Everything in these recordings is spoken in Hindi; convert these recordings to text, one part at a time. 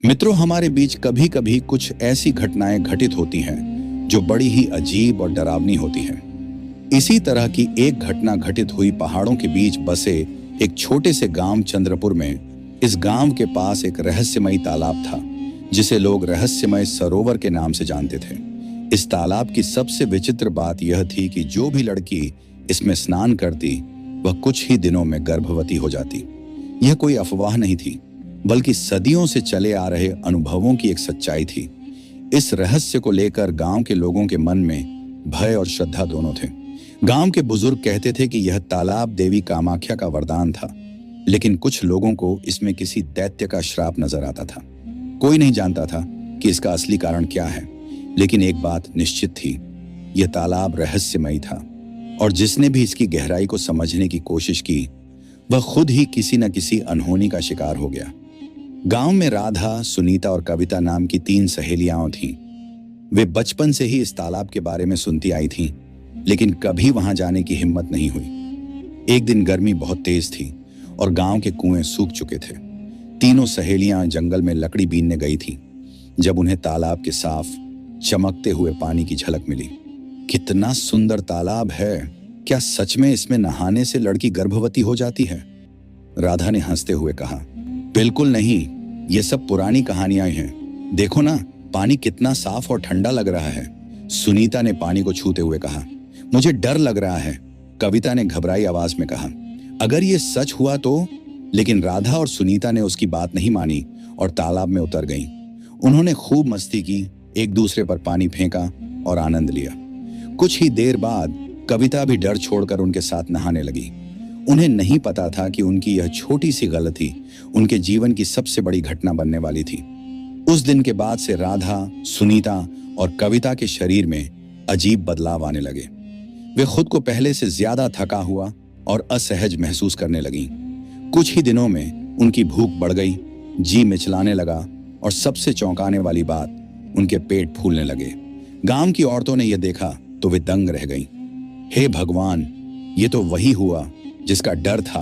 मित्रों, हमारे बीच कभी कभी कुछ ऐसी घटनाएं घटित होती हैं जो बड़ी ही अजीब और डरावनी होती हैं। इसी तरह की एक घटना घटित हुई पहाड़ों के बीच बसे एक छोटे से गांव चंद्रपुर में। इस गांव के पास एक रहस्यमयी तालाब था जिसे लोग रहस्यमय सरोवर के नाम से जानते थे। इस तालाब की सबसे विचित्र बात यह थी कि जो भी लड़की इसमें स्नान करती वह कुछ ही दिनों में गर्भवती हो जाती। यह कोई अफवाह नहीं थी, बल्कि सदियों से चले आ रहे अनुभवों की एक सच्चाई थी। इस रहस्य को लेकर गांव के लोगों के मन में भय और श्रद्धा दोनों थे। गांव के बुजुर्ग कहते थे कि यह तालाब देवी कामाख्या का वरदान था, लेकिन कुछ लोगों को इसमें किसी दैत्य का श्राप नजर आता था। कोई नहीं जानता था कि इसका असली कारण क्या है, लेकिन एक बात निश्चित थी, यह तालाब रहस्यमयी था और जिसने भी इसकी गहराई को समझने की कोशिश की वह खुद ही किसी न किसी अनहोनी का शिकार हो गया। गांव में राधा, सुनीता और कविता नाम की 3 सहेलियां थीं। वे बचपन से ही इस तालाब के बारे में सुनती आई थीं, लेकिन कभी वहां जाने की हिम्मत नहीं हुई। एक दिन गर्मी बहुत तेज थी और गांव के कुएं सूख चुके थे। तीनों सहेलियां जंगल में लकड़ी बीनने गई थीं जब उन्हें तालाब के साफ चमकते हुए पानी की झलक मिली। कितना सुंदर तालाब है! क्या सच में इसमें नहाने से लड़की गर्भवती हो जाती है? राधा ने हंसते हुए कहा, बिल्कुल नहीं, ये सब पुरानी कहानियां हैं। देखो ना, पानी कितना साफ और ठंडा लग रहा है। सुनीता ने पानी को छूते हुए कहा, मुझे डर लग रहा है। कविता ने घबराई आवाज में कहा, अगर ये सच हुआ तो? लेकिन राधा और सुनीता ने उसकी बात नहीं मानी और तालाब में उतर गईं। उन्होंने खूब मस्ती की, एक दूसरे पर पानी फेंका और आनंद लिया। कुछ ही देर बाद कविता भी डर छोड़कर उनके साथ नहाने लगी। उन्हें नहीं पता था कि उनकी यह छोटी सी गलती उनके जीवन की सबसे बड़ी घटना बनने वाली थी। उस दिन के बाद से राधा, सुनीता और कविता के शरीर में अजीब बदलाव आने लगे। वे खुद को पहले से ज्यादा थका हुआ और असहज महसूस करने लगीं। कुछ ही दिनों में उनकी भूख बढ़ गई, जी मिचलाने लगा और सबसे चौंकाने वाली बात, उनके पेट फूलने लगे। गांव की औरतों ने यह देखा तो वे दंग रह गईं। हे भगवान, ये तो वही हुआ जिसका डर था,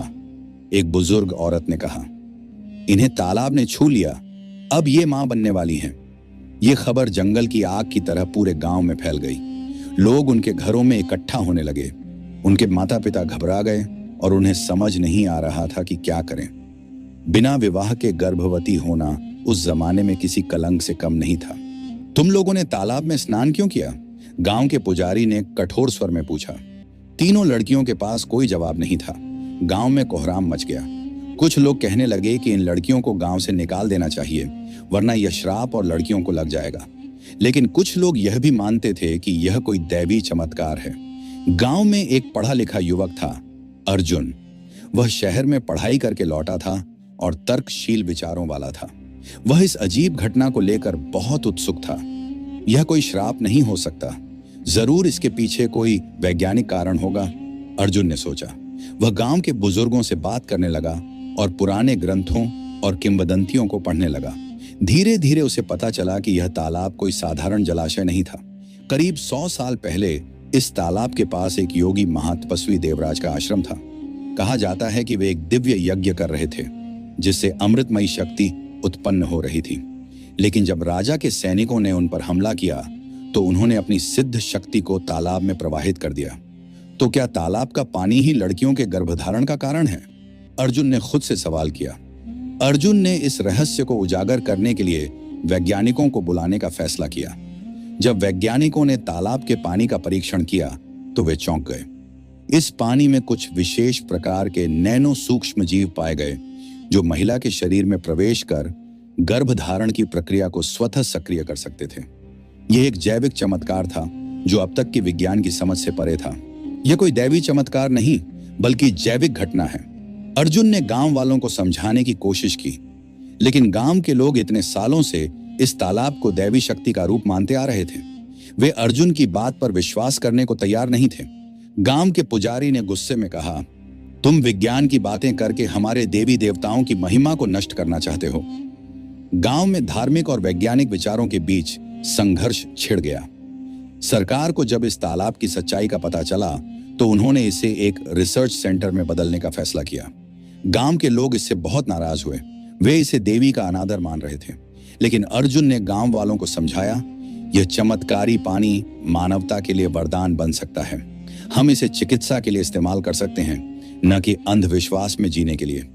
एक बुजुर्ग औरत ने कहा। इन्हें तालाब ने छू लिया, अब ये मां बनने वाली हैं। ये खबर जंगल की आग की तरह पूरे गांव में फैल गई। लोग उनके घरों में इकट्ठा होने लगे। उनके माता पिता घबरा गए और उन्हें समझ नहीं आ रहा था कि क्या करें। बिना विवाह के गर्भवती होना उस जमाने में किसी कलंक से कम नहीं था। तुम लोगों ने तालाब में स्नान क्यों किया? गांव के पुजारी ने कठोर स्वर में पूछा। तीनों लड़कियों के पास कोई जवाब नहीं था। गांव में कोहराम मच गया। कुछ लोग कहने लगे कि इन लड़कियों को गांव से निकाल देना चाहिए, वरना यह श्राप और लड़कियों को लग जाएगा। लेकिन कुछ लोग यह भी मानते थे कि यह कोई दैवी चमत्कार है। गांव में एक पढ़ा लिखा युवक था, अर्जुन। वह शहर में पढ़ाई करके लौटा था और तर्कशील विचारों वाला था। वह इस अजीब घटना को लेकर बहुत उत्सुक था। यह कोई श्राप नहीं हो सकता, जरूर इसके पीछे कोई वैज्ञानिक कारण होगा, अर्जुन ने सोचा। वह गांव के बुजुर्गों से बात करने लगा और पुराने ग्रंथों और किंवदंतियों को पढ़ने लगा। धीरे धीरे उसे पता चला कि यह तालाब कोई साधारण जलाशय नहीं था। करीब 100 साल पहले इस तालाब के पास एक योगी महातपस्वी देवराज का आश्रम था। कहा जाता है कि वे एक दिव्य यज्ञ कर रहे थे जिससे अमृतमयी शक्ति उत्पन्न हो रही थी। लेकिन जब राजा के सैनिकों ने उन पर हमला किया तो उन्होंने अपनी सिद्ध शक्ति को तालाब में प्रवाहित कर दिया। तो क्या तालाब का पानी ही लड़कियों के गर्भधारण का कारण है? अर्जुन ने खुद से सवाल किया। अर्जुन ने इस रहस्य को उजागर करने के लिए वैज्ञानिकों को बुलाने का फैसला किया। जब वैज्ञानिकों ने तालाब के पानी का परीक्षण किया तो वे चौंक गए। इस पानी में कुछ विशेष प्रकार के नैनो सूक्ष्म जीव पाए गए जो महिला के शरीर में प्रवेश कर गर्भधारण की प्रक्रिया को स्वतः सक्रिय कर सकते थे। यह एक जैविक चमत्कार था जो अब तक की विज्ञान की समझ से परे था। यह कोई दैवी चमत्कार नहीं, बल्कि जैविक घटना है। अर्जुन ने गांव वालों को समझाने की कोशिश की, लेकिन गांव के लोग इतने सालों से इस तालाब को दैवी शक्ति का रूप मानते आ रहे थे। वे अर्जुन की बात पर विश्वास करने को तैयार नहीं थे। गांव के पुजारी ने गुस्से में कहा, तुम विज्ञान की बातें करके हमारे देवी देवताओं की महिमा को नष्ट करना चाहते हो। गांव में धार्मिक और वैज्ञानिक विचारों के बीच संघर्ष छिड़ गया। सरकार को जब इस तालाब की सच्चाई का पता चला तो उन्होंने इसे एक रिसर्च सेंटर में बदलने का फैसला किया। गांव के लोग इससे बहुत नाराज हुए। वे इसे देवी का अनादर मान रहे थे। लेकिन अर्जुन ने गांव वालों को समझाया, यह चमत्कारी पानी मानवता के लिए वरदान बन सकता है। हम इसे चिकित्सा के लिए इस्तेमाल कर सकते हैं, न कि अंधविश्वास में जीने के लिए।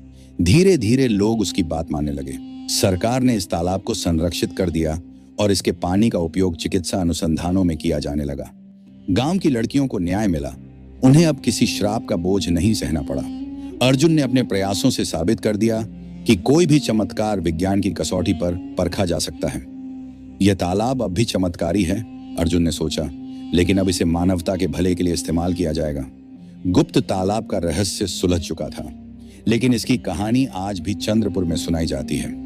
धीरे धीरे लोग उसकी बात मानने लगे। सरकार ने इस तालाब को संरक्षित कर दिया और इसके पानी का उपयोग चिकित्सा अनुसंधानों में किया जाने लगा। गांव की लड़कियों को न्याय मिला, उन्हें अब किसी श्राप का बोझ नहीं सहना पड़ा। अर्जुन ने अपने प्रयासों से साबित कर दिया कि कोई भी चमत्कार विज्ञान की कसौटी पर परखा जा सकता है। यह तालाब अब भी चमत्कारी है, अर्जुन ने सोचा, लेकिन अब इसे मानवता के भले के लिए इस्तेमाल किया जाएगा। गुप्त तालाब का रहस्य सुलझ चुका था, लेकिन इसकी कहानी आज भी चंद्रपुर में सुनाई जाती है।